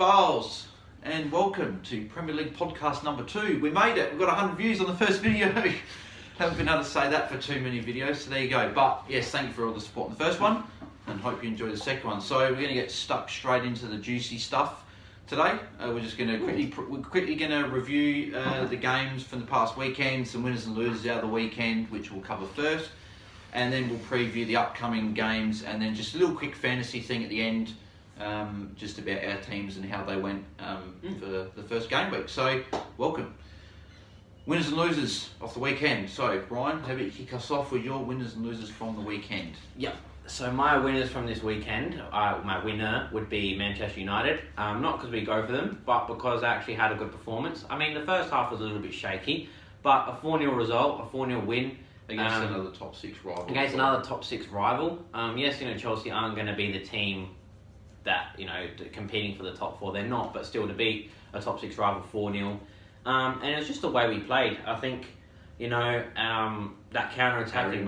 Files, and welcome to Premier League podcast number 2. We made it. We've got 100 views on the first video. Haven't been able to say that for too many videos, so there you go. But yes, thank you for all the support on the first one, and hope you enjoy the second one. So we're going to get stuck straight into the juicy stuff today. We're just going to quickly going to review the games from the past weekend, some winners and losers out of the weekend, which we'll cover first, and then we'll preview the upcoming games, and then just a little quick fantasy thing at the end. Just about our teams and how they went for the first game week. So, welcome. Winners and losers off the weekend. So, Brian, how about you kick us off with your winners and losers from the weekend? Yep. So my winners from this weekend, my winner would be Manchester United. Not because we go for them, but because they actually had a good performance. I mean, the first half was a little bit shaky, but a 4-0 result, a 4-0 win. Against another top 6 rival. Against another top 6 rival. Yes, Chelsea aren't going to be the team that, competing for the top 4, they're not, but still to beat a top 6 rival 4-0. And it's just the way we played. I think, that counter-attacking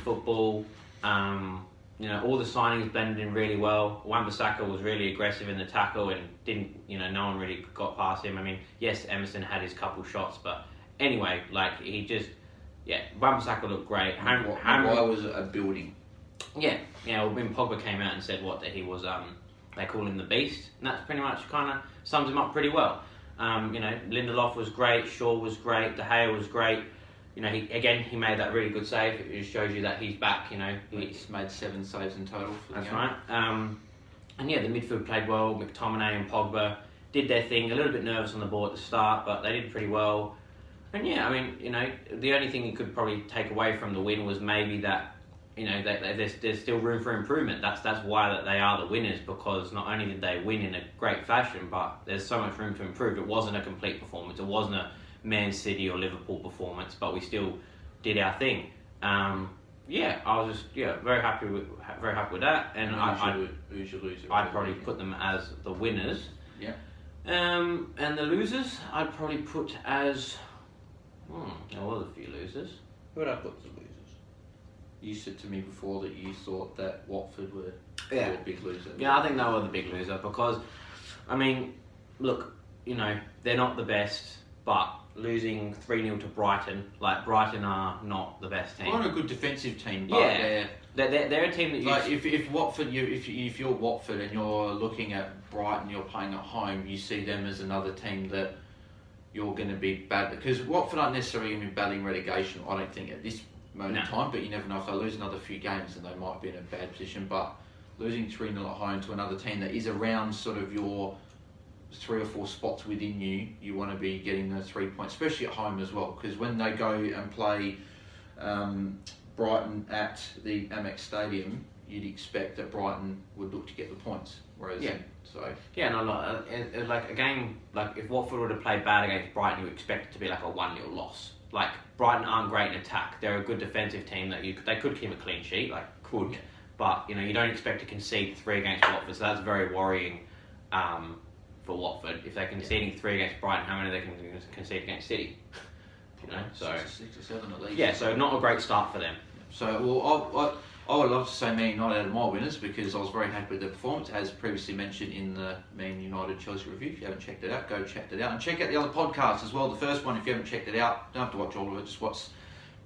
football, all the signings blended in really well. Wan-Bissaka was really aggressive in the tackle and didn't, no one really got past him. I mean, yes, Emerson had his couple shots, but anyway, Wan-Bissaka looked great. Maguire was a building. Yeah. When Pogba came out and said that he was, they call him the Beast, and that's pretty much kind of sums him up pretty well. Lindelof was great, Shaw was great, De Gea was great. He made that really good save. It just shows you that he's back. He's made 7 saves in total for the game. That's right. The midfield played well. McTominay and Pogba did their thing. A little bit nervous on the ball at the start, but they did pretty well. And the only thing you could probably take away from the win was maybe that. There's still room for improvement. That's why that they are the winners, because not only did they win in a great fashion, but there's so much room to improve. It wasn't a complete performance. It wasn't a Man City or Liverpool performance, but we still did our thing. I was just very happy with that. And who's your loser? I'd probably put them as the winners. Yeah. And the losers, I'd probably put as. There was a few losers. Who would I put as losers? You said to me before that you thought that Watford were a big loser. Yeah, I think they were the big loser because, they're not the best, but losing 3-0 to Brighton, Brighton are not the best team. They're not a good defensive team, but they're a team that you... If Watford, if you're Watford and you're looking at Brighton, you're playing at home, you see them as another team that you're going to be bad, because Watford aren't necessarily going to be battling relegation, I don't think, at this moment in time, but you never know. If they lose another few games, then they might be in a bad position. But losing 3-0 at home to another team that is around sort of your 3 or 4 spots within you want to be getting the 3 points, especially at home as well, because when they go and play Brighton at the Amex Stadium, you'd expect that Brighton would look to get the points. Whereas, a game, if Watford would have played bad against Brighton, you expect it to be like a 1-0 loss. Brighton aren't great in attack. They're a good defensive team that they could keep a clean sheet, but you don't expect to concede 3 against Watford. So that's very worrying for Watford. If they're conceding 3 against Brighton, how many they can concede against City? 6 or 7 at least. Yeah, so not a great start for them. So I would love to say Man United out of my winners, because I was very happy with their performance, as previously mentioned in the Man United Chelsea review. If you haven't checked it out, go check it out. And check out the other podcasts as well. The first one, if you haven't checked it out, don't have to watch all of it, just watch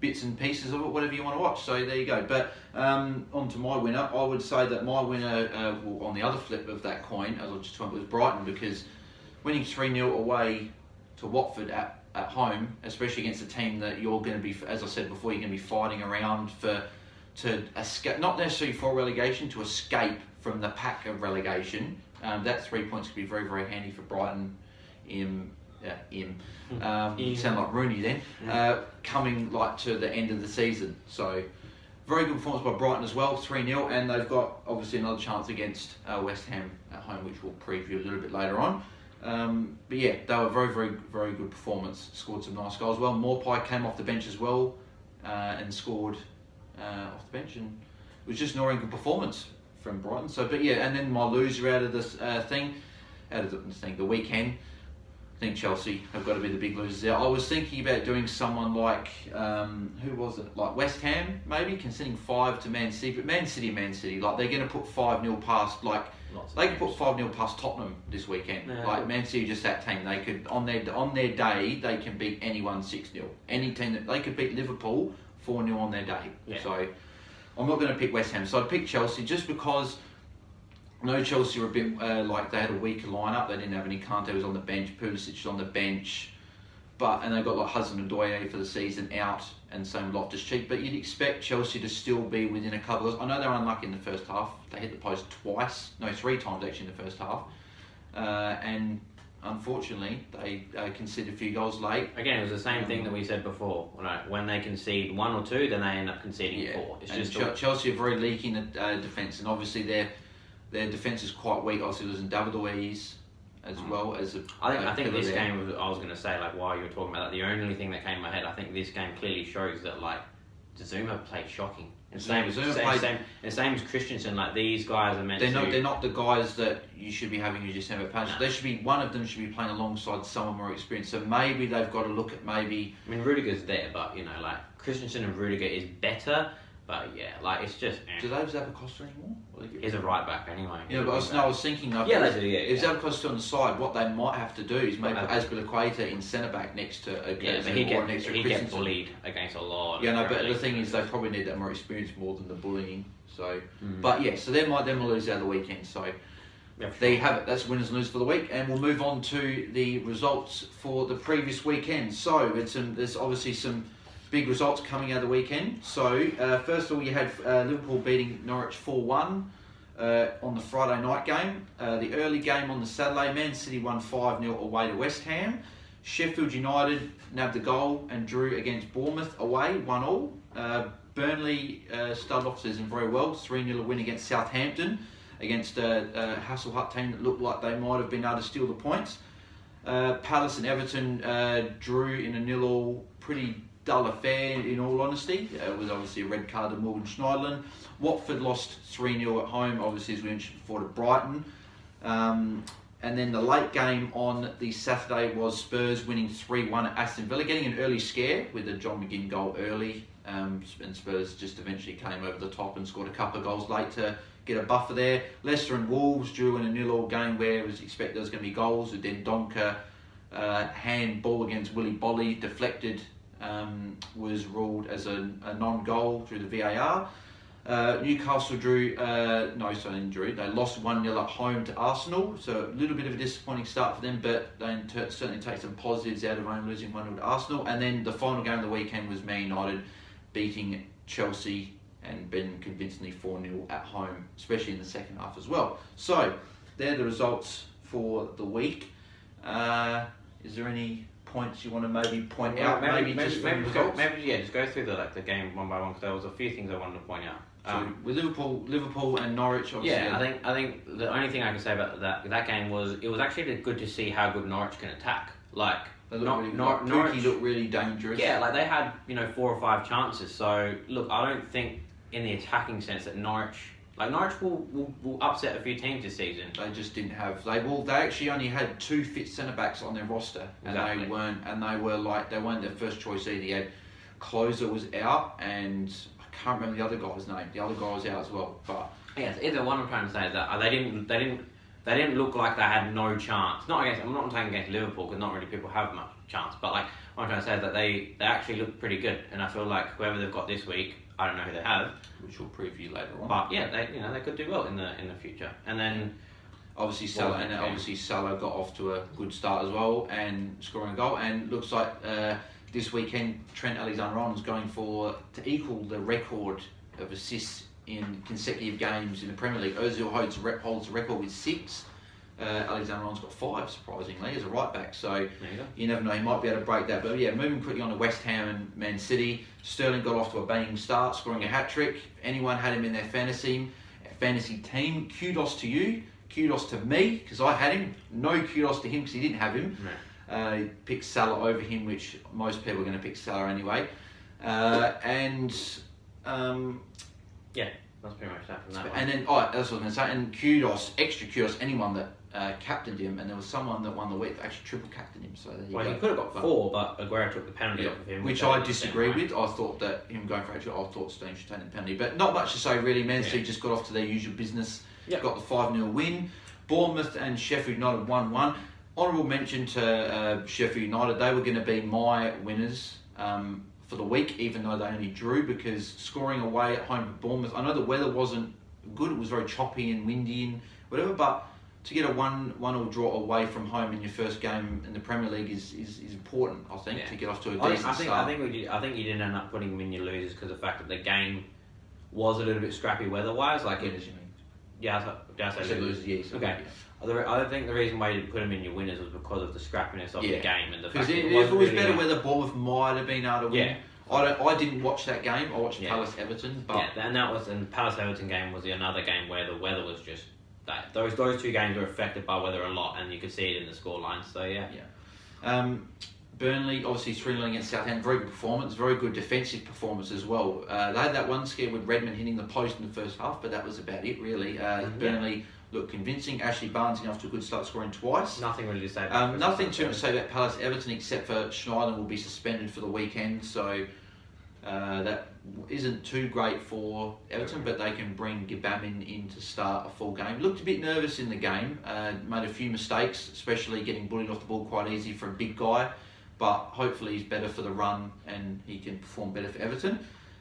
bits and pieces of it, whatever you want to watch. So there you go. But on to my winner. I would say that my winner, on the other flip of that coin, as I just went, was Brighton, because winning 3-0 away to Watford at home, especially against a team that you're going to be, as I said before, you're going to be fighting around to escape, not necessarily for relegation, to escape from the pack of relegation. That 3 points could be very, very handy for Brighton. Sound like Rooney then. Coming to the end of the season. So very good performance by Brighton as well, 3-0, and they've got obviously another chance against West Ham at home, which we'll preview a little bit later on. They were very, very, very good performance. Scored some nice goals. Well, Morpie came off the bench as well and scored off the bench, and it was just an all-round good performance from Brighton. So, and then my loser out of this the weekend, I think Chelsea have got to be the big losers there. I was thinking about doing someone like, who was it? Like West Ham, maybe, conceding 5 to Man City. But Man City, like they're going to put 5-0 past, like, they could put 5-0 past Tottenham this weekend. Yeah. Like Man City, just that team. They could on their day they can beat anyone 6-0. Any team that they could beat Liverpool 4-0 on their day. Yeah. So I'm not going to pick West Ham. So I'd pick Chelsea just because I know Chelsea were a bit like they had a weaker lineup. They didn't have any. Kante was on the bench. Pulisic was on the bench. And they got like Hudson-Odoi for the season out, and same Loftus-Cheek. But you'd expect Chelsea to still be within a couple of. I know they were unlucky in the first half. They hit the post 3 times actually in the first half, and unfortunately they conceded a few goals late. Again, it was the same thing that we said before. Right? When they concede 1 or 2, then they end up conceding 4. It's just Chelsea are very leaky in the defence, and obviously their defence is quite weak. Obviously losing David Luiz as well as a. I think this game was. I was going to say, like, while you were talking about that, the only thing that came to my head, I think this game clearly shows that, like, Zuma played shocking. And same as Christensen. Like, these guys are meant to. They're not the guys that you should be having as your centre punch. No. They should be. One of them should be playing alongside someone more experienced. So maybe they've got to look at maybe. I mean, Rudiger's there, but like Christensen and Rudiger is better. But yeah, like it's just. Do they have Zappacosta anymore? He's a right back anyway. Yeah, but I was thinking. Like, yeah, they do. Yeah. If Zappacosta's on the side, what they might have to do is maybe put Azpilicueta in centre back next to. But he gets bullied against a lot. Yeah, no, but the thing is, they probably need that more experience more than the bullying. So, but yeah, so they might lose out the weekend. So. Yeah, there you have it. That's winners and losers for the week, and we'll move on to the results for the previous weekend. So there's obviously some big results coming out of the weekend. So first of all, you had Liverpool beating Norwich 4-1 on the Friday night game. The early game on the Saturday, Man City won 5-0 away to West Ham. Sheffield United nabbed a goal and drew against Bournemouth away 1-1. Burnley started off the season very well, 3-0 win against Southampton, against a Hasselhut team that looked like they might have been able to steal the points. Palace and Everton drew in a 0-0, pretty dull affair in all honesty. It was obviously a red card to Morgan Schneiderlin. Watford lost 3-0 at home, obviously as we mentioned before, to Brighton. And then the late game on the Saturday was Spurs winning 3-1 at Aston Villa, getting an early scare with a John McGinn goal early. And Spurs just eventually came over the top and scored a couple of goals late to get a buffer there. Leicester and Wolves drew in a 0-0 game where it was expected there was going to be goals. And then Donker handball against Willy Bolly deflected, was ruled as a non-goal through the VAR. Newcastle drew, they lost 1-0 at home to Arsenal, so a little bit of a disappointing start for them, but they certainly take some positives out of only losing 1-0 to Arsenal. And then the final game of the weekend was Man United beating Chelsea and been convincingly 4-0 at home, especially in the second half as well. So they're the results for the week. Is there any points you want to maybe point out? Maybe just go through the game one by one, because there was a few things I wanted to point out. So with Liverpool and Norwich, obviously. Yeah, I think the only thing I can say about that game was it was actually good to see how good Norwich can attack. Like Norwich looked really dangerous. Yeah, like they had 4 or 5 chances. So look, I don't think in the attacking sense that Norwich will upset a few teams this season. They just didn't have. They actually only had 2 fit centre backs on their roster, and exactly. they weren't their first choice either. They had Closer was out, and I can't remember the other guy's name. The other guy was out as well. But yes, either one I'm trying to say is that they didn't look like they had no chance. I'm not saying against Liverpool, because not really people have much chance. But like what I'm trying to say is that they actually look pretty good, and I feel like whoever they've got this week, I don't know who they have, which we'll preview later on. But yeah, they could do well in the future. And then obviously Salah got off to a good start as well and scoring a goal. And looks like this weekend Trent Alexander-Arnold's going to equal the record of assists in consecutive games in the Premier League. Ozil holds the record with 6. Alexander-Arnold's got 5, surprisingly, as a right back. So you never know, he might be able to break that. But yeah, moving quickly on to West Ham and Man City. Sterling got off to a banging start, scoring a hat-trick. If anyone had him in their fantasy team, kudos to you, kudos to me, because I had him. No kudos to him because he didn't have him. He picked Salah over him, which most people are going to pick Salah anyway. Yeah, that's pretty much that from that one. And then, that's what I was going to say, and extra kudos, anyone that captained him, and there was someone that won the week that actually triple captained him. So there you Well, go. he could have got 4, but Aguero took the penalty off of him. Which I disagree with. I thought that him going for extra, I thought Stein should take the penalty. But not much to say really. Man City just got off to their usual business. Yep. Got the 5-0 win. Bournemouth and Sheffield United 1-1. Honourable mention to Sheffield United. They were going to be my winners for the week, even though they only drew, because scoring away at home at Bournemouth, I know the weather wasn't good. It was very choppy and windy and whatever, but to get a 1-1 draw away from home in your first game in the Premier League is important, I think, to get off to a decent start. I think you didn't end up putting them in your losers because of the fact that the game was a little bit scrappy weather-wise. Like Winners, you mean? Yeah, I say losers. Yes. Okay. I think the reason why you didn't put them in your winners was because of the scrappiness of the game and the fact that if it was really better weather, Bournemouth might have been able to win. Yeah. I didn't watch that game. I watched Palace Everton, but and the Palace Everton game was another game where the weather was just that. Those two games were affected by weather a lot, and you could see it in the scoreline. So yeah. Burnley obviously 3-0 against Southampton. Very good performance. Very good defensive performance as well. They had that one scare with Redmond hitting the post in the first half, but that was about it really. Burnley looked convincing. Ashley Barnes getting off to a good start, scoring twice. Nothing really to say about nothing too much to say about Palace Everton except for Schneider will be suspended for the weekend, so that isn't too great for Everton, but they can bring Gbamin in to start a full game. Looked a bit nervous in the game, made a few mistakes, especially getting bullied off the ball quite easy for a big guy, but hopefully he's better for the run and he can perform better for Everton.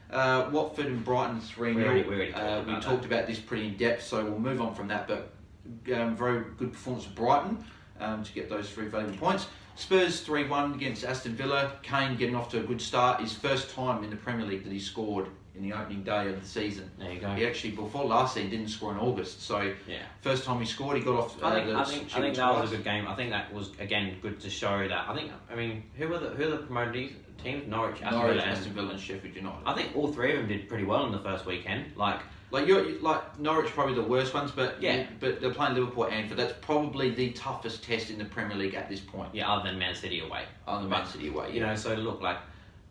Watford and Brighton 3-0. We talked about this pretty in depth, so we'll move on from that. But very good performance for Brighton to get those 3 valuable points. Spurs 3-1 against Aston Villa. Kane getting off to a good start. His first time in the Premier League that he scored in the opening day of the season. There you go. He actually, before last season, didn't score in August. So first time he scored, he got off. I think that was a good game. I think that was again good to show that. I mean, who are the promoted teams? Norwich, Aston Villa, and Sheffield United. I think all 3 of them did pretty well in the first weekend. Like Norwich probably the worst ones, but but they're playing Liverpool at Anfield. That's probably the toughest test in the Premier League at this point. Yeah, other than Man City away. You know, so look, like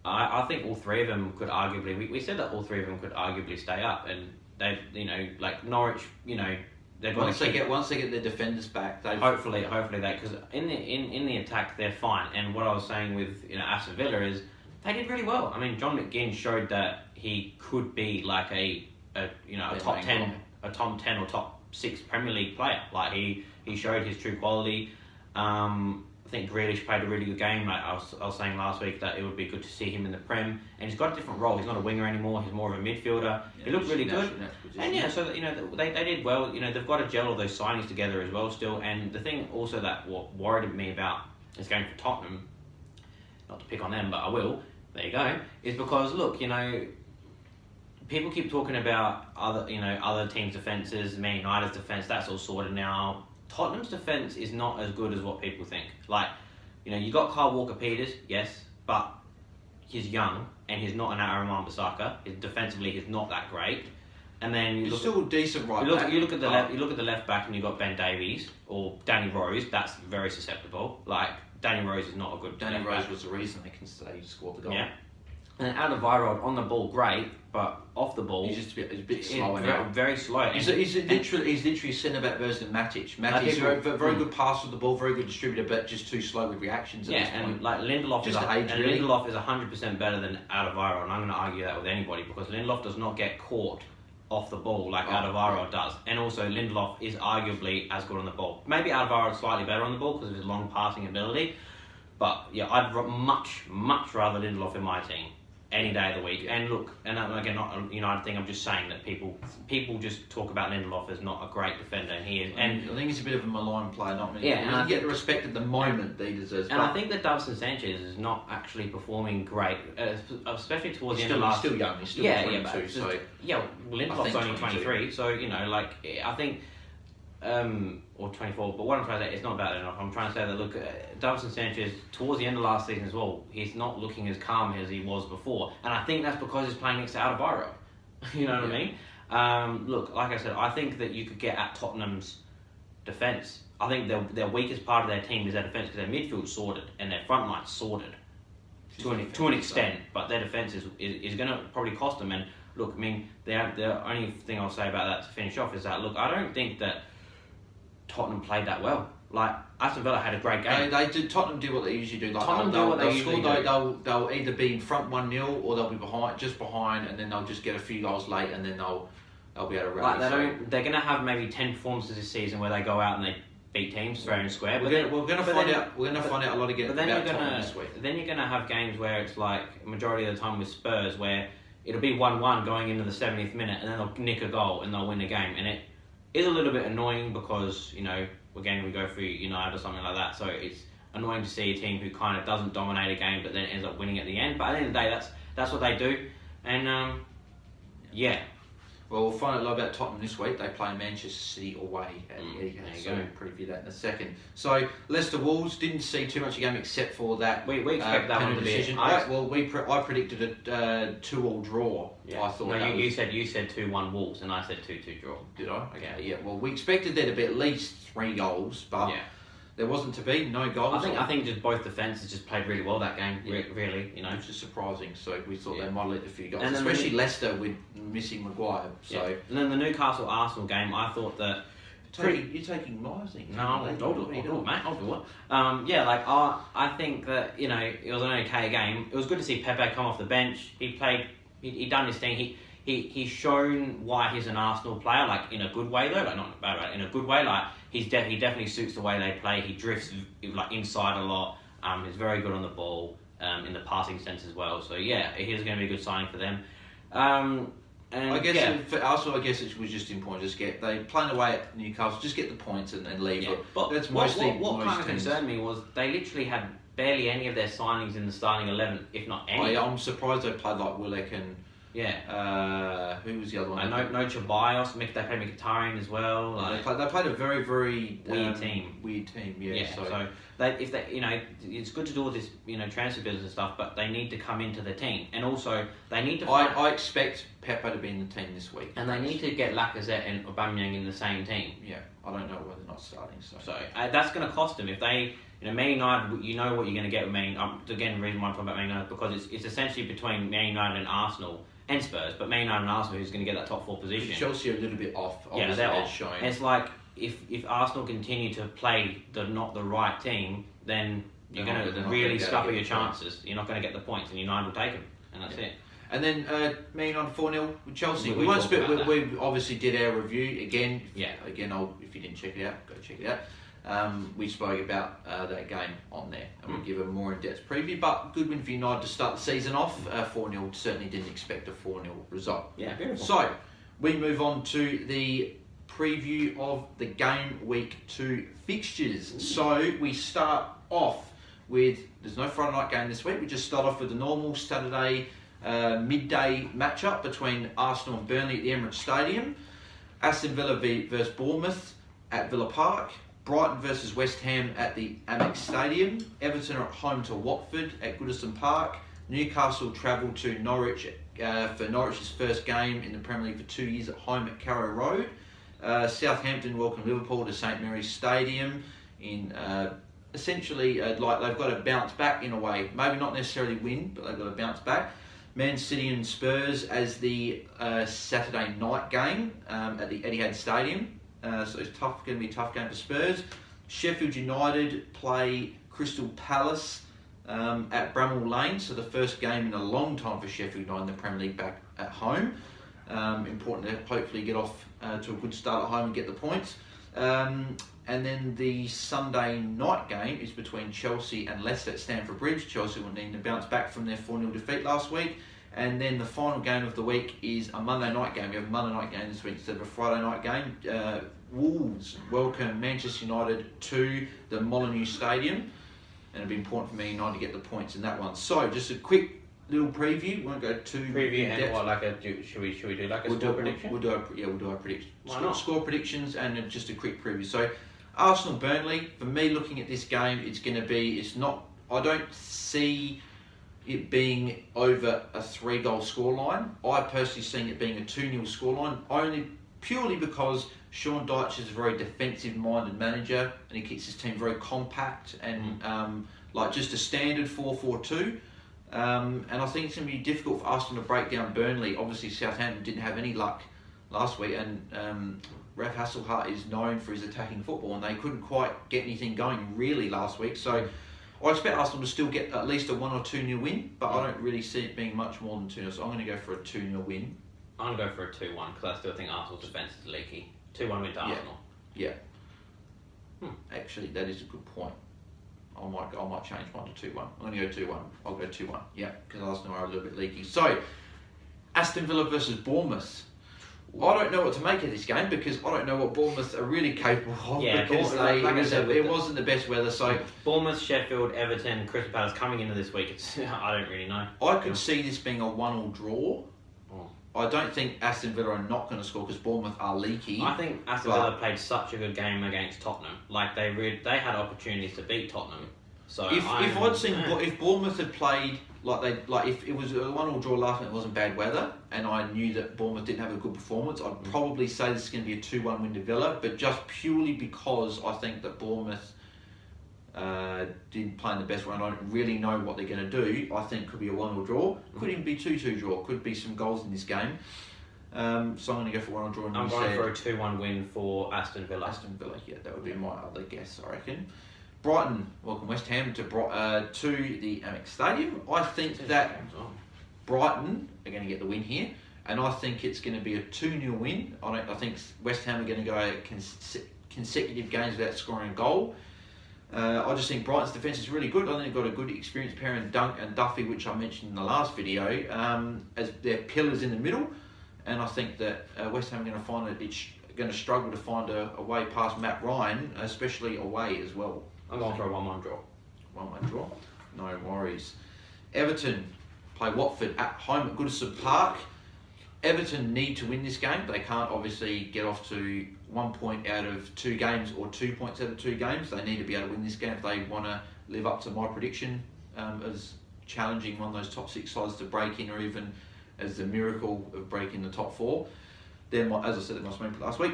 I think all 3 of them could arguably. We said that all 3 of them could arguably stay up, and they, you know, like Norwich, you know, once they get their defenders back, hopefully they, because in the attack they're fine. And what I was saying with Aston Villa is they did really well. I mean, John McGinn showed that he could be like a top 10 or top 6 Premier League player. Like he showed his true quality. I think Grealish played a really good game. Like I was saying last week that it would be good to see him in the Prem, and he's got a different role. He's not a winger anymore. He's more of a midfielder. He looked really good. And so they did well. They've got to gel all those signings together as well still. And the thing also that what worried me about this game for Tottenham, not to pick on them, but I will. There you go. Is because look, people keep talking about other teams' defences, Man United's defence. That's all sorted now. Tottenham's defence is not as good as what people think. Like, you got Kyle Walker-Peters, yes, but he's young and he's not an Aaron Wan-Bissaka. Defensively, he's not that great. And then he's still decent right back. You look at the left back, and you got Ben Davies or Danny Rose. That's very susceptible. Like Danny Rose is not a good. Danny Rose was the reason they can say he scored the goal. Yeah. And Alderweireld on the ball, great, but off the ball, he's just a bit slow. Very slow. He's literally centre back version of Matic. Matic's very good passer of the ball, very good distributor, but just too slow with reactions. At this point. And like Lindelof is 100% better than Alderweireld, and I'm going to argue that with anybody because Lindelof does not get caught off the ball like Alderweireld does, and also Lindelof is arguably as good on the ball. Maybe Alderweireld's slightly better on the ball because of his long passing ability, but yeah, I'd much rather Lindelof in my team. Any day of the week. And look, and again, not a United thing, I'm just saying that people just talk about Lindelof as not a great defender, and he is. And I think he's a bit of a maligned player, not many. Yeah, and get the respect at the moment that he deserves. And I think that Davinson Sanchez is not actually performing great, especially towards the end of last. He's still young. He's still 22. So Lindelof's only 23. So I think. Or 24, but what I'm trying to say, it's not about enough. I'm trying to say that, look, Davinson Sanchez, towards the end of last season as well, he's not looking as calm as he was before. And I think that's because he's playing next to Alderweireld. You know what I mean? Look, like I said, I think that you could get at Tottenham's defence. I think their weakest part of their team is their defence because their midfield's sorted and their front line's sorted to an extent, but their defence is going to probably cost them. And look, I mean, the only thing I'll say about that to finish off is that, look, I don't think that Tottenham played that well. Like Aston Villa had a great game. Tottenham do what they usually do. Like Tottenham do what they usually do. They'll either be in front 1-0 or they'll be just behind, and then they'll just get a few goals late, and then they'll be able to rally. Like they're gonna have maybe 10 performances this season where they go out and they beat teams fair and square. We're gonna find out a lot again about Tottenham this week. Then you're gonna have games where it's like majority of the time with Spurs where it'll be 1-1 going into the 70th minute, and then they'll nick a goal and they'll win the game, and it is a little bit annoying because again we go through United or something like that, so it's annoying to see a team who kind of doesn't dominate a game but then ends up winning at the end. But at the end of the day, that's what they do, and yeah. Well, we'll find out a lot about Tottenham this week. They play Manchester City away at the Etihad, so we'll preview that in a second. So, Leicester Wolves, didn't see too much of the game except for that we expect that one to decision. Be I predicted a 2-2 draw. Yeah. I thought you said 2-1 Wolves, and I said 2-2 draw. Did I? Okay, yeah. Well, we expected there to be at least 3 goals, but there wasn't to be, no goals. I think just both defences just played really well that game, really, Which is surprising, so we thought they might let a few goals, and especially Leicester with missing Maguire. So. Yeah. And then the Newcastle-Arsenal game, I thought that... You're taking my thing. No, I'll do it, mate, I'll do it. I think that, it was an okay game. It was good to see Pepe come off the bench. He played, he done his thing. He's shown why he's an Arsenal player, like in a good way though, like not in a bad way, in a good way. Like he definitely suits the way they play. He drifts like inside a lot. He's very good on the ball, in the passing sense as well. So yeah, he's going to be a good signing for them. For Arsenal, it was just important. They playing away at Newcastle, just get the points and leave. Yeah. But that's what teams. kind of concerned me was they literally had barely any of their signings in the starting 11, if not any. I'm surprised they played like Willock and. Yeah. Who was the other one? No Ceballos. They played Mkhitaryan as well. Like, they played a very, very weird team. Yeah. So if they, it's good to do all this, transfer business and stuff, but they need to come into the team, and also they need to. I expect Pepe to be in the team this week, and they need to get Lacazette and Aubameyang in the same team. Yeah, I don't know whether they're not starting. So that's going to cost them if they. Man United, you know what you're going to get with Man United. Again, the reason why I'm talking about Man United because it's essentially between Man United and Arsenal. And Spurs, but Man United and Arsenal who's going to get that top 4 position. Chelsea are a little bit off. Yeah, they're off. And it's like if Arsenal continue to play not the right team, then you're going to really scupper your chances. You're not going to get the points, and United will take them, and that's it. And then Man United 4-0 with Chelsea. We obviously did our review again. Yeah. Again, if you didn't check it out, go check it out. We spoke about that game on there, and we'll give a more in-depth preview. But good win for United to start the season off. 4-0, certainly didn't expect a 4-0 result. Yeah, beautiful. So, we move on to the preview of the game week 2 fixtures. So, we start off with, there's no Friday night game this week, we just start off with the normal Saturday midday matchup between Arsenal and Burnley at the Emirates Stadium. Aston Villa versus Bournemouth at Villa Park. Brighton versus West Ham at the Amex Stadium. Everton are at home to Watford at Goodison Park. Newcastle travel to Norwich for Norwich's first game in the Premier League for 2 years at home at Carrow Road. Southampton welcome Liverpool to St Mary's Stadium in essentially like they've got to bounce back in a way. Maybe not necessarily win, but they've got to bounce back. Man City and Spurs as the Saturday night game at the Etihad Stadium. So it's going to be a tough game for Spurs. Sheffield United play Crystal Palace at Bramall Lane. So the first game in a long time for Sheffield United in the Premier League back at home. Important to hopefully get off to a good start at home and get the points. And then the Sunday night game is between Chelsea and Leicester at Stamford Bridge. Chelsea will need to bounce back from their 4-0 defeat last week. And then the final game of the week is a Monday night game. We have a Monday night game this week instead of a Friday night game. Wolves welcome Manchester United to the Molineux Stadium. And it'll be important for Man United to get the points in that one. So, just a quick little preview. We won't go too preview and what should we do like a score prediction? We'll do our predictions. Score predictions and just a quick preview. So, Arsenal Burnley. For me, looking at this game, I don't see it being over a 3-goal scoreline. I personally see it being a 2-0 scoreline, only purely because Sean Dyche is a very defensive-minded manager and he keeps his team very compact and like just a standard 4-4-2. And I think it's going to be difficult for Arsenal to break down Burnley. Obviously, Southampton didn't have any luck last week, and Ralph Hasselhart is known for his attacking football, and they couldn't quite get anything going really last week. So I expect Arsenal to still get at least a 1 or 2-0 win, but I don't really see it being much more than 2-0. So I'm going to go for a 2-0 win. I'm going to go for a 2-1 because I still think Arsenal's defence is leaky. 2-1 win to Arsenal. Yeah. Actually, that is a good point. I might change 1 to 2-1. I'm going to go 2-1. I'll go 2-1. Yeah, because Arsenal are a little bit leaky. So, Aston Villa versus Bournemouth. I don't know what to make of this game because I don't know what Bournemouth are really capable of because it wasn't the best weather. So Bournemouth, Sheffield, Everton, Crystal Palace coming into this week. I don't really know. I could see this being a 1-1 draw. I don't think Aston Villa are not going to score because Bournemouth are leaky. I think Aston Villa played such a good game against Tottenham. Like they had opportunities to beat Tottenham. So if Bournemouth had played if it was a 1-1 draw last night, it wasn't bad weather, and I knew that Bournemouth didn't have a good performance, I'd probably say this is going to be a 2-1 win to Villa. But just purely because I think that Bournemouth didn't play in the best way, and I don't really know what they're going to do. I think could be a 1-1 draw, could even be 2-2 draw, could be some goals in this game. So I'm going to go for 1-1 draw. I'm going for a 2-1 win for Aston Villa. Aston Villa, yeah, that would be my other guess, I reckon. Brighton welcome West Ham to the Amex Stadium. I think that Brighton are going to get the win here, and I think it's going to be a 2-0 win. I think West Ham are going to go consecutive games without scoring a goal. I just think Brighton's defence is really good. I think they've got a good experienced pair in Dunk and Duffy, which I mentioned in the last video, as their pillars in the middle. And I think that West Ham are going to find going to struggle to find a way past Matt Ryan, especially away as well. I'm going for a 1-1 draw. 1-1 draw, no worries. Everton play Watford at home at Goodison Park. Everton need to win this game. They can't obviously get off to 1 point out of 2 games or 2 points out of 2 games. They need to be able to win this game if they want to live up to my prediction as challenging one of those top 6 sides to break in, or even as the miracle of breaking the top 4. As I said in my speech last week,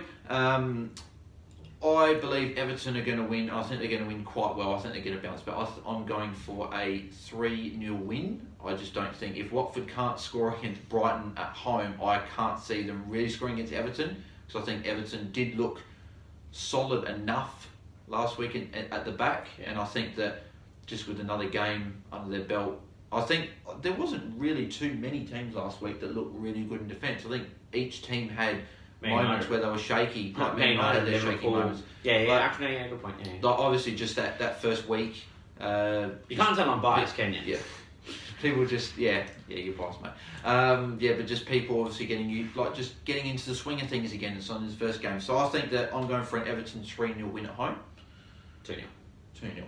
I believe Everton are going to win. I think they're going to win quite well. I think they're going to bounce back. I'm going for a 3-0 win. I just don't think if Watford can't score against Brighton at home, I can't see them really scoring against Everton, because I think Everton did look solid enough last week at the back, and I think that just with another game under their belt, I think there wasn't really too many teams last week that looked really good in defence. I think each team had moments where they were shaky, like Man United, their shaky moments. Actually, good point. Yeah. Like obviously, just that first week. You can't tell I'm biased, can you? Yeah. People just you're biased, mate. But just people obviously getting into the swing of things again. It's on his first game, so I think that I'm going for an Everton 3-0 win at home. 2-0. 2-0.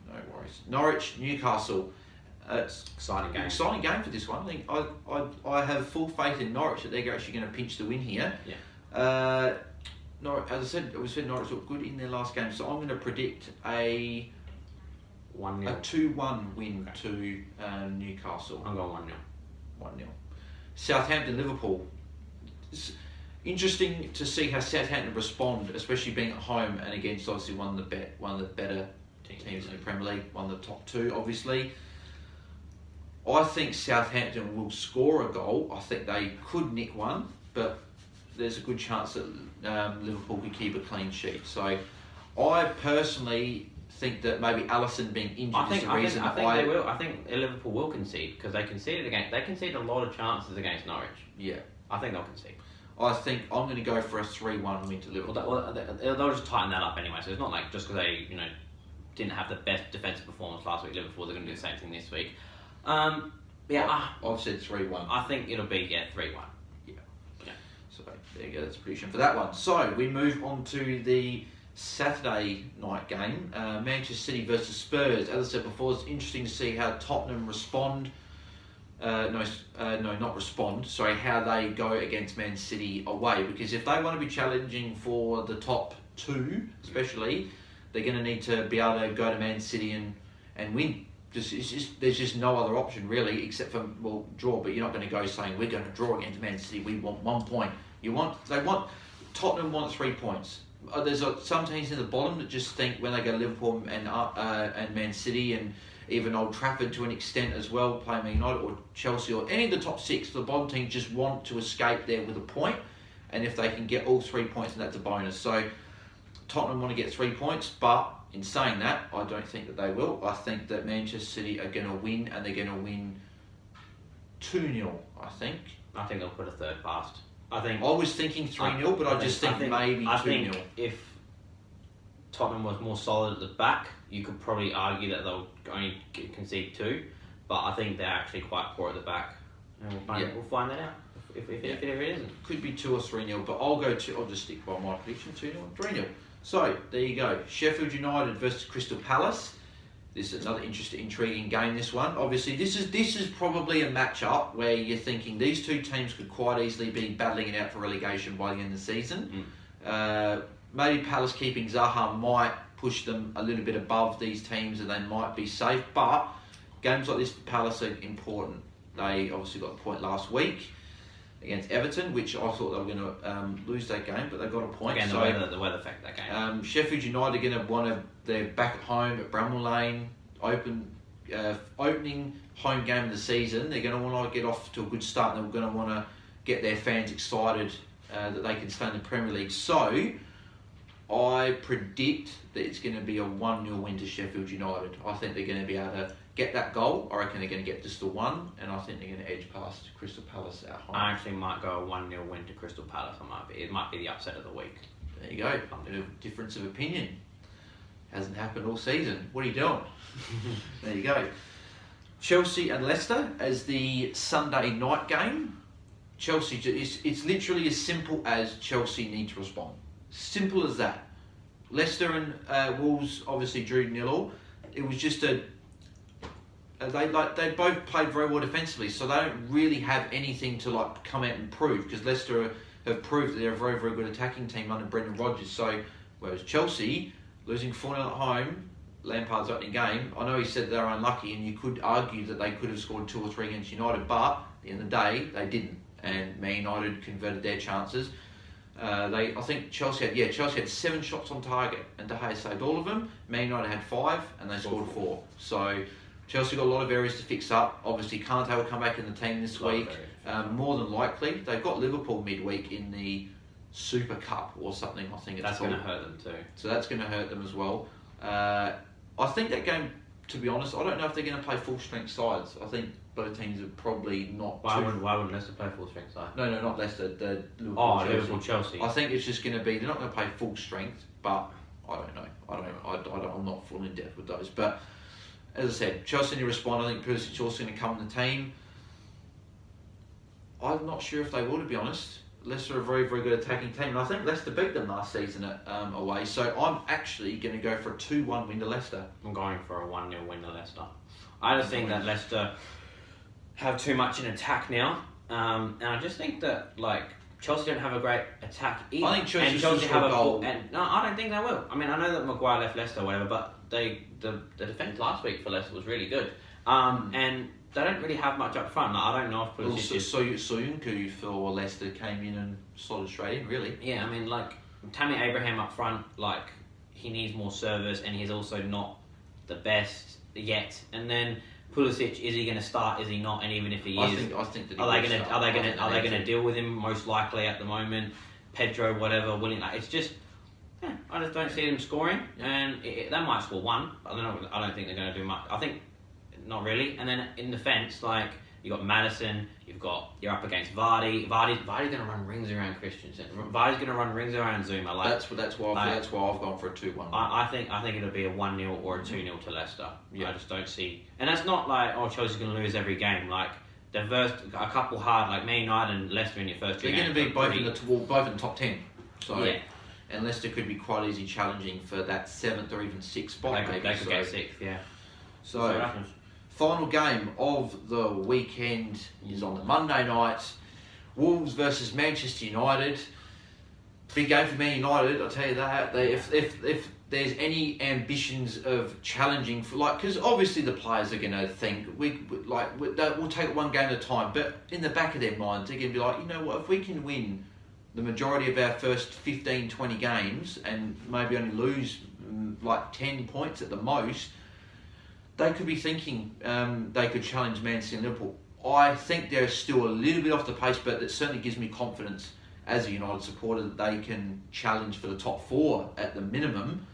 No worries. Norwich, Newcastle. It's exciting game. Exciting game for this one. I think I have full faith in Norwich that they're actually going to pinch the win here. Yeah. Norwich, as I said, Norwich looked good in their last game, so I'm going to predict a 1-0. A 2-1 win to Newcastle. I'm going 1-0. 1-0. Southampton, Liverpool. It's interesting to see how Southampton respond, especially being at home and against obviously one of the better teams in the Premier League, one of the top 2, obviously. I think Southampton will score a goal. I think they could nick one, but there's a good chance that Liverpool could keep a clean sheet. So I personally think that maybe Alisson being injured is the reason. They will. I think Liverpool will concede because they conceded a lot of chances against Norwich. Yeah, I think they'll concede. I think I'm going to go for a 3-1 win to Liverpool. They'll just tighten that up anyway. So it's not like just because they didn't have the best defensive performance last week, Liverpool, they're going to do the same thing this week. I've said 3-1. I think it'll be 3-1. Yeah. So there you go. That's a prediction for that one. So we move on to the Saturday night game, Manchester City versus Spurs. As I said before, it's interesting to see how Tottenham respond. How they go against Man City away. Because if they want to be challenging for the top 2, especially, they're going to need to be able to go to Man City and win. There's just no other option really, except for draw. But you're not going to go saying we're going to draw against Man City. We want 1 point. Tottenham want 3 points. There's some teams in the bottom that just think when they go to Liverpool and Man City and even Old Trafford to an extent as well, playing Man United or Chelsea or any of the top 6, the bottom teams just want to escape there with a point. and if they can get all 3 points, then that's a bonus. So Tottenham want to get 3 points, but in saying that, I don't think that they will. I think that Manchester City are going to win, and they're going to win 2-0, I think. I think they'll put a third past. I was thinking 3-0, but I just think maybe 2-0. I think if Tottenham was more solid at the back, you could probably argue that they'll only concede 2, but I think they're actually quite poor at the back. And we'll find that out if it ever isn't. Could be 2 or 3-0, but I'll just stick by my prediction, 2-0 and 3-0. So, there you go. Sheffield United versus Crystal Palace. This is another interesting, intriguing game, this one. Obviously, this is probably a matchup where you're thinking these two teams could quite easily be battling it out for relegation by the end of the season. Maybe Palace keeping Zaha might push them a little bit above these teams and they might be safe, but games like this for Palace are important. They obviously got a point last week against Everton, which I thought they were going to lose that game, but they got a point. Again, the weather affected that game. Sheffield United are going to want to. They're back at home at Bramall Lane, opening home game of the season. They're going to want to get off to a good start, and they're going to want to get their fans excited that they can stay in the Premier League. So, I predict that it's going to be a 1-0 win to Sheffield United. I think they're going to be able to get that goal. I reckon they're going to get just the 1, and I think they're going to edge past Crystal Palace at home. I actually might go a 1-0 win to Crystal Palace. It might be the upset of the week. There you go. A bit of difference of opinion. Hasn't happened all season. What are you doing? There you go. Chelsea and Leicester as the Sunday night game. Chelsea, it's literally as simple as Chelsea need to respond. Simple as that. Leicester and Wolves obviously drew 0-0. It was just they both played very well defensively, so they don't really have anything to come out and prove, because Leicester have proved that they're a very, very good attacking team under Brendan Rodgers. So whereas Chelsea losing 4-0 at home, Lampard's opening game, I know he said they're unlucky, and you could argue that they could have scored 2 or 3 against United, but at the end of the day they didn't, and Man United converted their chances. I think Chelsea had 7 shots on target, and De Gea saved all of them. Man United had 5, and they scored 4. So Chelsea got a lot of areas to fix up. Obviously, Kante will come back in the team this week. More than likely, they've got Liverpool midweek in the Super Cup or something. I think that's going to hurt them too. So that's going to hurt them as well. I think that game, to be honest, I don't know if they're going to play full strength sides. I think both teams are probably not. Why wouldn't Leicester play full strength side? No, not Leicester. The Liverpool, Liverpool, Chelsea. I think it's just going to be, they're not going to play full strength, but I don't know. I'm not full in depth with those. But as I said, Chelsea need to respond. I think Pulisic's also going to come in the team. I'm not sure if they will, to be honest. Leicester are a very, very good attacking team, and I think Leicester beat them last season at away. So I'm actually going to go for a 2-1 win to Leicester. I'm going for a 1-0 win to Leicester. I just think that Leicester have too much in attack now, and I just think that Chelsea don't have a great attack either. I think Chelsea have a goal. No, I don't think they will. I mean, I know that Maguire left Leicester or whatever, but the defence last week for Leicester was really good, and they don't really have much up front. I don't know if Pulisic Soyuncu for Leicester came in and slotted straight in, really. Yeah, I mean, Tammy Abraham up front, he needs more service, and he's also not the best yet. And then Pulisic, is he going to start? Is he not? And even if he is, I think that are they going to deal with him? Most likely at the moment, Pedro, whatever, William. It's just, I just don't see them scoring, and they might score 1. I don't think they're going to do much. I think not really. And then in defence, you got Maddison, you're up against Vardy. Vardy's going to run rings around Christensen. Vardy's going to run rings around Zuma. That's why I've gone for a 2-1. I think it'll be a 1-0 or a 2-0 to Leicester. Yeah. I just don't see, and that's not Chelsea's going to lose every game. They've versed a couple hard, Man United and Leicester in your first 2 games. They're going to be both in the top 10. So yeah. And Leicester could be quite easy challenging for that 7th or even 6th spot. They could get 6th, yeah. So final game of the weekend is on the Monday night. Wolves versus Manchester United. Big game for Man United, I'll tell you that. If there's any ambitions of challenging for because obviously the players are going to think we'll take it one game at a time, but in the back of their minds they're going to be you know what, if we can win the majority of our first 15, 20 games and maybe only lose 10 points at the most, they could be thinking they could challenge Man City and Liverpool. I think they're still a little bit off the pace, but that certainly gives me confidence as a United supporter, that they can challenge for the top 4 at the minimum.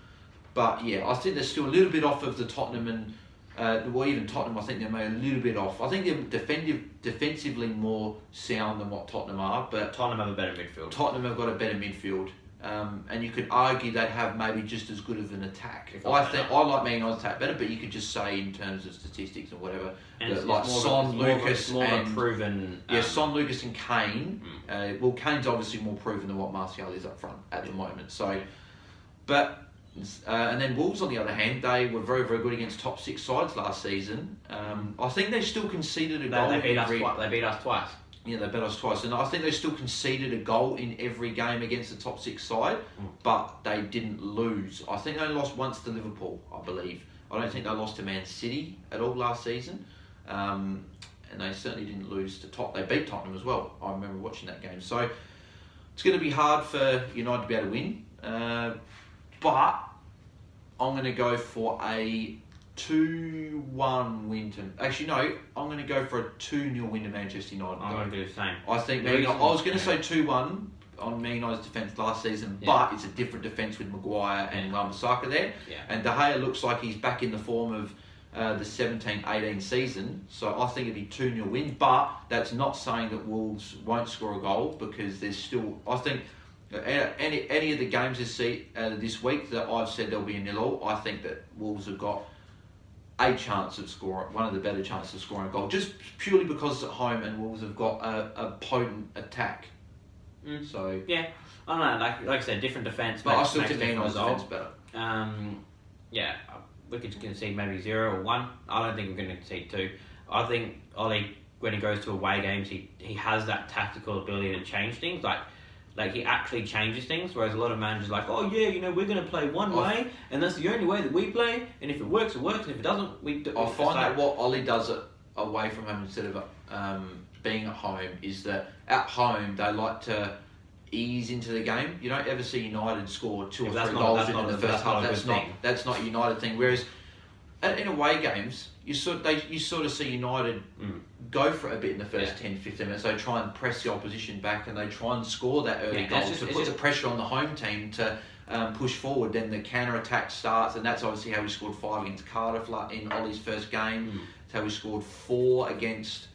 But yeah, I think they're still a little bit off of the Tottenham and even Tottenham. I think they're made a little bit off. I think they're defensively more sound than what Tottenham are, but Tottenham have a better midfield. Tottenham have got a better midfield. And you could argue they'd have maybe just as good of an attack. I like Man United's attack better, but you could just say in terms of statistics and whatever, and like Son, Lucas, and proven. Son, Lucas, and Kane. Well, Kane's obviously more proven than what Martial is up front at the moment. So, but and then Wolves on the other hand, they were very, very good against top 6 sides last season. I think they still conceded a goal. They beat us twice. Yeah, they beat us twice, and I think they still conceded a goal in every game against the top 6 side, but they didn't lose. I think they lost once to Liverpool, I believe. I don't think they lost to Man City at all last season, and they certainly didn't lose to Tottenham. They beat Tottenham as well. I remember watching that game. So it's going to be hard for United to be able to win, but I'm going to go for a 2-1 win to... Actually, no, I'm going to go for a 2-0 win to Manchester United. I'm going to do the same. I think I was going to say 2-1 on Man United's defence last season, but it's a different defence with Maguire and Wan-Bissaka there. Yeah. And De Gea looks like he's back in the form of the 17-18 season. So I think it'd be 2-0 win, but that's not saying that Wolves won't score a goal, because there's still... I think... Any of the games this week that I've said there'll be a 0-0, I think that Wolves have got a chance of scoring, one of the better chances of scoring a goal, just purely because it's at home and Wolves have got a potent attack. So yeah, I don't know. Like I said, different defence. But I still think Man United's defence better. Yeah, we could concede maybe 0 or 1. I don't think we're going to concede 2. I think Ollie, when he goes to away games, he has that tactical ability to change things. Like he actually changes things, whereas a lot of managers are like, oh yeah, we're going to play one way, and that's the only way that we play, and if it works, it works, and if it doesn't, we do. I find that what Ollie does it away from home instead of being at home is that at home they like to ease into the game. You don't ever see United score 2 or 3 goals in the first half. That's not a United thing. Whereas in away games, you sort of see United go for it a bit in the first 10-15 minutes. They try and press the opposition back, and they try and score that early goal to put the pressure on the home team to push forward. Then the counter attack starts, and that's obviously how we scored 5 against Cardiff in Ollie's first game. That's how we scored 4 against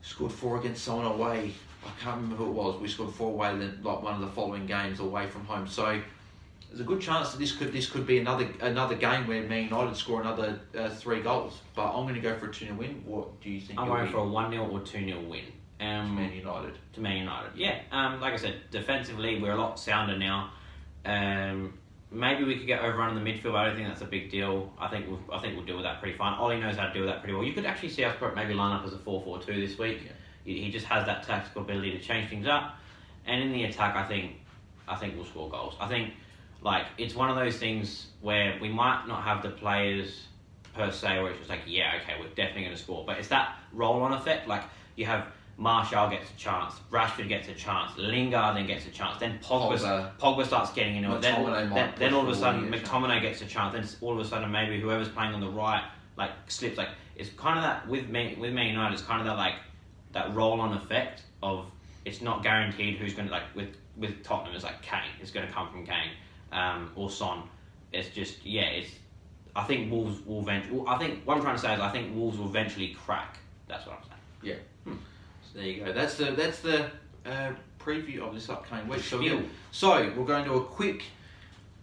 someone away. I can't remember who it was. We scored 4 away then, like one of the following games away from home. So there's a good chance that this could be another game where Man United score another 3 goals. But I'm going to go for a 2-0 win. What do you think? I'm going for a 1-0 or 2-0 win. To Man United. To Man United, yeah. Like I said, defensively we're a lot sounder now. Maybe we could get overrun in the midfield. I don't think that's a big deal. I think we'll deal with that pretty fine. Ollie knows how to deal with that pretty well. You could actually see us maybe line up as a 4-4-2 this week. Yeah. He just has that tactical ability to change things up. And in the attack, I think we'll score goals. I think it's one of those things where we might not have the players per se where it's just like, yeah, okay, we're definitely going to score. But it's that roll-on effect. Like you have Martial gets a chance, Rashford gets a chance, Lingard then gets a chance, then Pogba starts getting into it. Then all of a sudden McTominay gets a chance. Then all of a sudden maybe whoever's playing on the right slips. It's kind of that with Man United. It's kind of that roll-on effect of it's not guaranteed who's going to with Tottenham. It's like Kane. It's going to come from Kane. Or Son. It's just I think Wolves will eventually. I think what I'm trying to say is I think Wolves will eventually crack. That's what I'm saying. Yeah. So there you go. That's the preview of this upcoming week. So we're going to a quick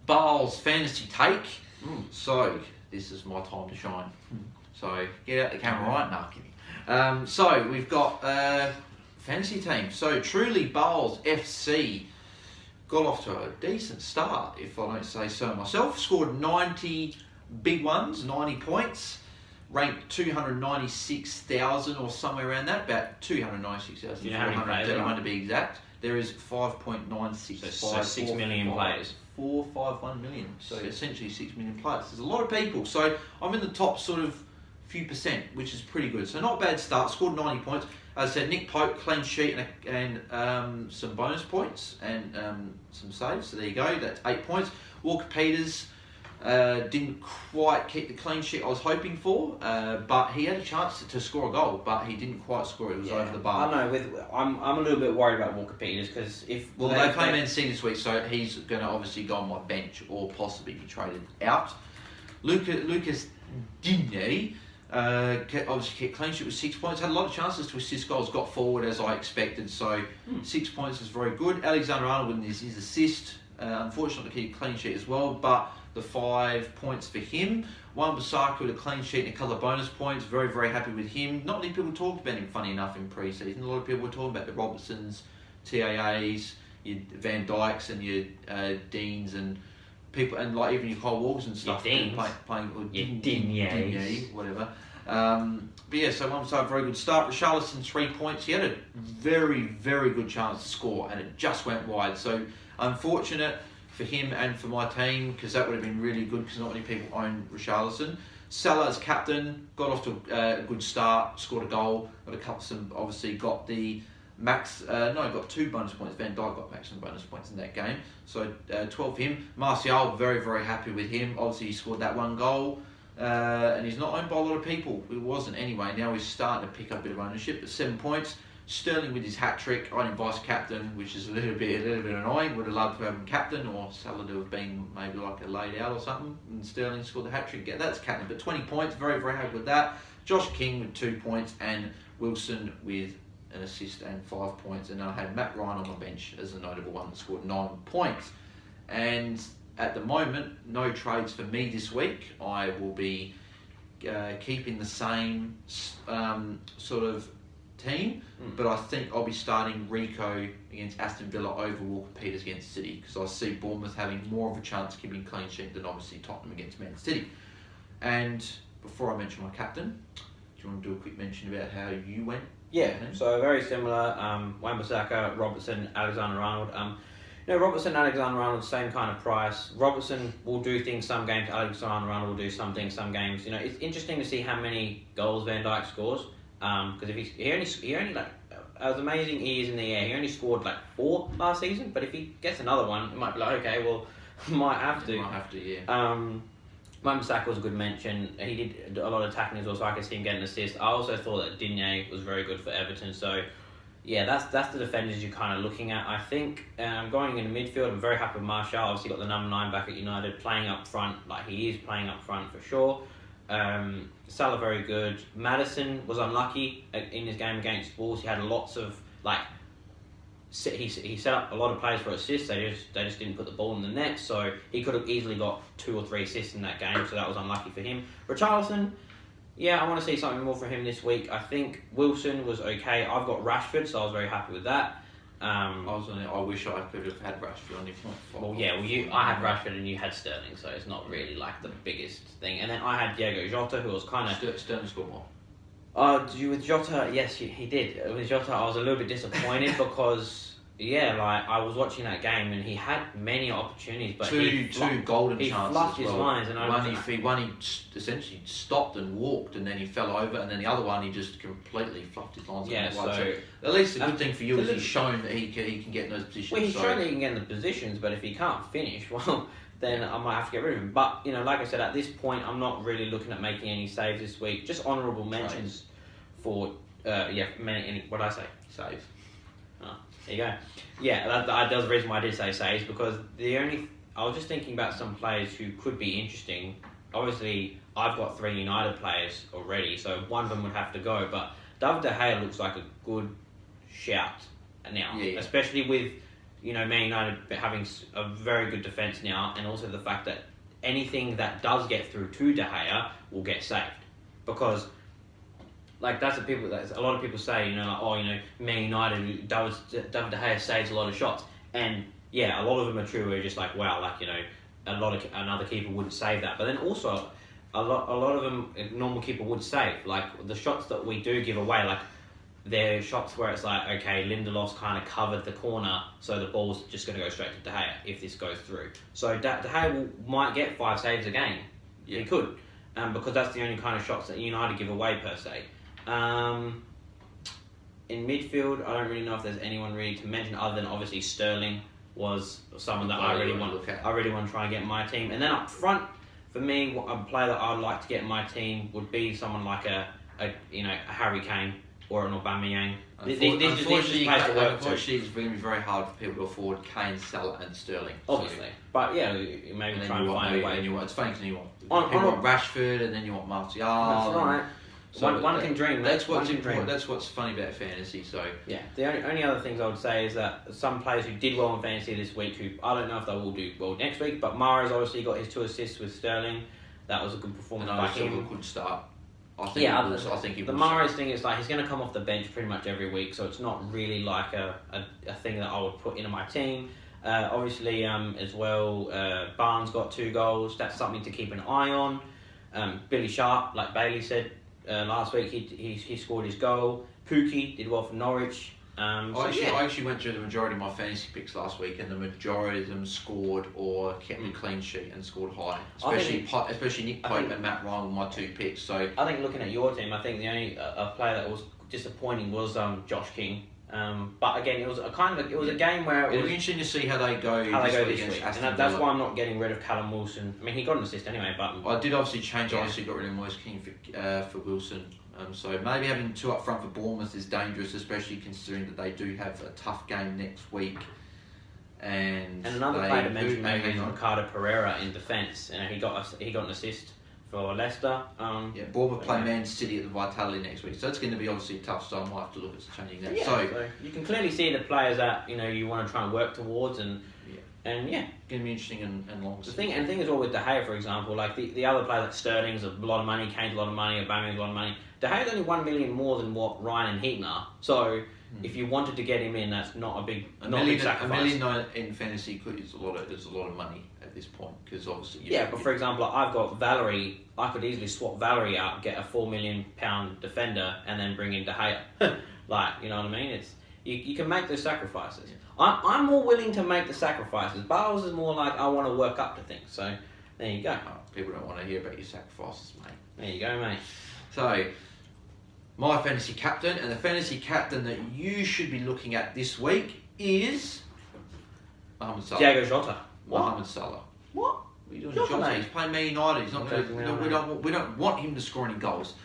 Bales fantasy take. So this is my time to shine. So get out the camera right now. So we've got fantasy team. So truly Bales FC. Got off to a decent start, if I don't say so myself. Scored 90 big ones, 90 points. Ranked 296,000 or somewhere around that, about 296,431 to be exact. There is 5.965. So 6 million players. 451 million. So essentially 6 million players. There's a lot of people. So I'm in the top sort of few percent, which is pretty good. So not a bad start. Scored 90 points. As I said, Nick Pope, clean sheet and some bonus points and some saves. So there you go. That's 8 points. Walker Peters Didn't quite keep the clean sheet I was hoping for, but he had a chance to score a goal, but he didn't quite score it. It was over the bar. I know. I'm a little bit worried about Walker Peters because if they play Man City this week, so he's going to obviously go on my bench or possibly be traded out. Lucas Digne obviously kept clean sheet with 6 points. Had a lot of chances to assist goals. Got forward as I expected, so 6 points is very good. Alexander Arnold with his assist. Unfortunately, keep clean sheet as well, but the 5 points for him. Wan-Bissaka with a clean sheet and a couple of bonus points. Very, very happy with him. Not many people talked about him, funny enough, in pre-season. A lot of people were talking about the Robertsons, TAAs, your Van Dijks and your Deans and people, and like even your Kyle Walkers and stuff. Playing Dignes, whatever. But yeah, so Wan-Bissaka, very good start. Richarlison, 3 points. He had a very, very good chance to score and it just went wide. So unfortunate for him and for my team, because that would have been really good because not many people own Richarlison. Salah as captain, got off to a good start, scored a goal, obviously got the got 2 bonus points. Van Dijk got maximum bonus points in that game, so 12 for him. Martial, very, very happy with him. Obviously he scored that 1 goal, and he's not owned by a lot of people. He wasn't anyway. Now he's starting to pick up a bit of ownership, but 7 points. Sterling with his hat trick. I didn't vice captain, which is a little bit annoying. Would have loved to have him captain, or Salah to have been maybe like a laid out or something. And Sterling scored the hat trick. Yeah, that's captain. But 20 points, very, very happy with that. Josh King with 2 points, and Wilson with an assist and 5 points. And then I had Matt Ryan on my bench as a notable one that scored 9 points. And at the moment, no trades for me this week. I will be keeping the same sort of team, but I think I'll be starting Rico against Aston Villa over Walker Peters against City, because I see Bournemouth having more of a chance of keeping clean sheet than obviously Tottenham against Man City. And before I mention my captain, do you want to do a quick mention about how you went? Yeah, so very similar. Wan-Bissaka, Robertson, Alexander-Arnold. Robertson, Alexander-Arnold, same kind of price. Robertson will do things some games. Alexander-Arnold will do some things some games. It's interesting to see how many goals Van Dijk scores. Because if he only like, as amazing he is in the air, he only scored like 4 last season. But if he gets another one, it might be like, okay, well, might have to. Yeah. Wan-Bissaka was a good mention. He did a lot of tackling as well, so I could see him getting an assist. I also thought that Digne was very good for Everton. So yeah, that's the defenders you're kind of looking at. I think going into midfield, I'm very happy with Martial. Obviously got the number 9 back at United, playing up front like he is playing up front for sure. Salah very good. Maddison was unlucky in his game against Wolves. He had lots of he set up a lot of players for assists. They just didn't put the ball in the net. So he could have easily got 2 or 3 assists in that game. So that was unlucky for him. Richarlison, yeah, I want to see something more from him this week. I think Wilson was okay. I've got Rashford, so I was very happy with that. I wish I could have had Rashford on if not. I had Rashford and you had Sterling, so it's not really like the biggest thing. And then I had Diego Jota, who was kind of Sterling scored more. With Jota, yes, he did. With Jota, I was a little bit disappointed because I was watching that game and he had many opportunities, but two golden chances. He fluffed his lines, and one he essentially stopped and walked, and then he fell over, and then the other one he just completely fluffed his lines. Yeah, so at least the good thing for you is he's shown that he can get in those positions. Well, he's shown that he can get in the positions, but if he can't finish, well, then I might have to get rid of him. But like I said, at this point, I'm not really looking at making any saves this week. Just honourable mentions for what did I say? Save. Oh, there you go. Yeah, that was the reason why I did say saves, because I was just thinking about some players who could be interesting. Obviously, I've got 3 United players already, so one of them would have to go. But David De Gea looks like a good shout now, especially with Man United having a very good defence now, and also the fact that anything that does get through to De Gea will get saved, because. Like that's a lot of people say, Man United, David De Gea saves a lot of shots, and a lot of them are true. We're just like, wow, another keeper wouldn't save that. But then also, a lot of them, normal keeper would save. Like the shots that we do give away, like they're shots where it's like, okay, Lindelof's kind of covered the corner, so the ball's just going to go straight to De Gea if this goes through. So De Gea might get 5 saves a game. Yeah. He could, because that's the only kind of shots that United give away per se. In midfield, I don't really know if there's anyone really to mention other than obviously Sterling was someone that I really want to try and get in my team. And then up front, for me, a player that I'd like to get in my team would be someone like a Harry Kane or an Aubameyang. Unfortunately, it's going to be very hard for people to afford Kane, Salah, and Sterling. Obviously, but yeah, maybe try and find a way. It's funny because you want Rashford, and then you want Martial. That's right. So one can dream. That's what's important. That's what's funny about fantasy. So yeah, the only other things I would say is that some players who did well in fantasy this week, who I don't know if they will do well next week, but Mahrez obviously got his 2 assists with Sterling. That was a good performance by him. Could start. I think he the Mahrez thing is like he's going to come off the bench pretty much every week, so it's not really like a thing that I would put into my team. Obviously, as well, Barnes got 2 goals. That's something to keep an eye on. Billy Sharp, like Bailey said last week, he scored his goal. Pookie did well for Norwich. I actually went through the majority of my fantasy picks last week, and the majority of them scored or kept a clean sheet and scored high. Especially Nick Pope and Matt Ryan were my 2 picks. So I think looking at your team, I think the only player that was disappointing was Josh King. But again, it was a game where it'll be interesting to see how they go this week. And that's why I'm not getting rid of Callum Wilson. I mean, he got an assist anyway, but I did obviously change. I obviously got rid of Moise King for Wilson. So maybe having 2 up front for Bournemouth is dangerous, especially considering that they do have a tough game next week. And another player to mention maybe is Ricardo Pereira in defence. He got an assist for Leicester. Bournemouth play Man City at the Vitality next week, so it's going to be obviously tough. So I might have to look at changing that. Yeah, so you can clearly see the players that you want to try and work towards, and it's going to be interesting and long. The thing is, well, with De Gea, for example, like the other player like Sterling's a lot of money, Kane's a lot of money, Aubameyang's a lot of money. De Gea's only 1 million more than what Ryan and Heaton are. So if you wanted to get him in, that's not a big sacrifice. $1 million in fantasy is a lot of money at this point, because obviously but for example, I've got Valerie. I could easily swap Valerie out, get a £4 million defender, and then bring in De Gea. You know what I mean? It's you can make those sacrifices. I'm more willing to make the sacrifices. Barles is more like I want to work up to things. So there you go. People don't want to hear about your sacrifices, mate. There you go, mate. So my fantasy captain, and the fantasy captain that you should be looking at this week is Mohamed Salah. Thiago Jota. Mohamed Salah. What? What are you doing, Jota? He's playing Man United. He's not going. We don't want him to score any goals.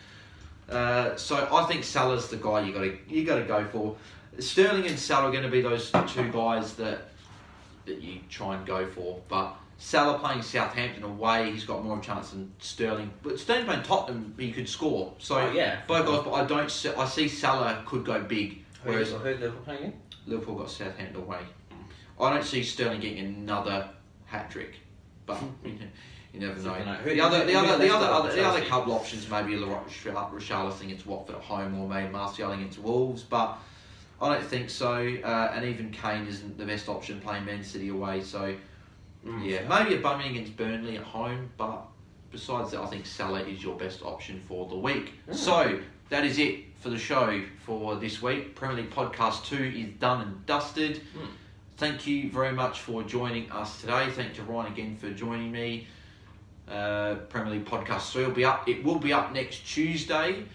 So I think Salah's the guy you got to go for. Sterling and Salah are going to be those 2 guys that you try and go for, but Salah playing Southampton away, he's got more of a chance than Sterling. But Sterling playing Tottenham, he could score. So both guys, but I see Salah could go big. Who's Liverpool playing again? Liverpool got Southampton away. I don't see Sterling getting another hat trick, but you never know. The other couple options maybe Richarlison against Watford at home, or maybe Martial against Wolves, but I don't think so. And even Kane isn't the best option playing Man City away. So maybe a Aubameyang against Burnley at home, but besides that, I think Salah is your best option for the week. So that is it for the show for this week. Premier League Podcast 2 is done and dusted. Thank you very much for joining us today. Thank you to Ryan again for joining me. Premier League Podcast 3 will be up. It will be up next Tuesday.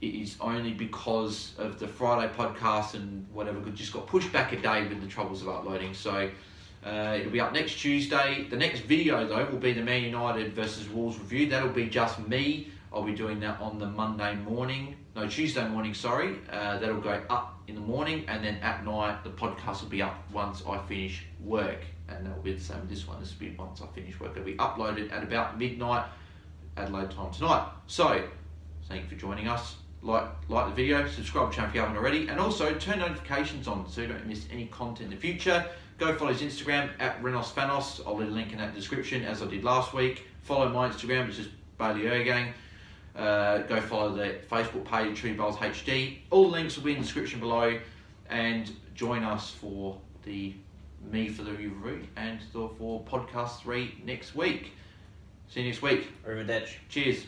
It is only because of the Friday podcast and whatever just got pushed back a day with the troubles of uploading. So it'll be up next Tuesday. The next video though will be the Man United versus Wolves review. That'll be just me. I'll be doing that on the Tuesday morning, sorry. That'll go up in the morning, and then at night the podcast will be up once I finish work. And that will be the same with this one. This will be once I finish work. It'll be uploaded at about midnight Adelaide time tonight. So thank you for joining us. Like the video, subscribe to the channel if you haven't already, and also turn notifications on so you don't miss any content in the future. Go follow his Instagram at RenosFanos. I'll leave a link in that description as I did last week. Follow my Instagram, which is Bailey Ergang. Go follow the Facebook page, Tree Bowls HD. All the links will be in the description below, and join us for the review and for podcast 3 next week. See you next week. Arrivederci. Cheers.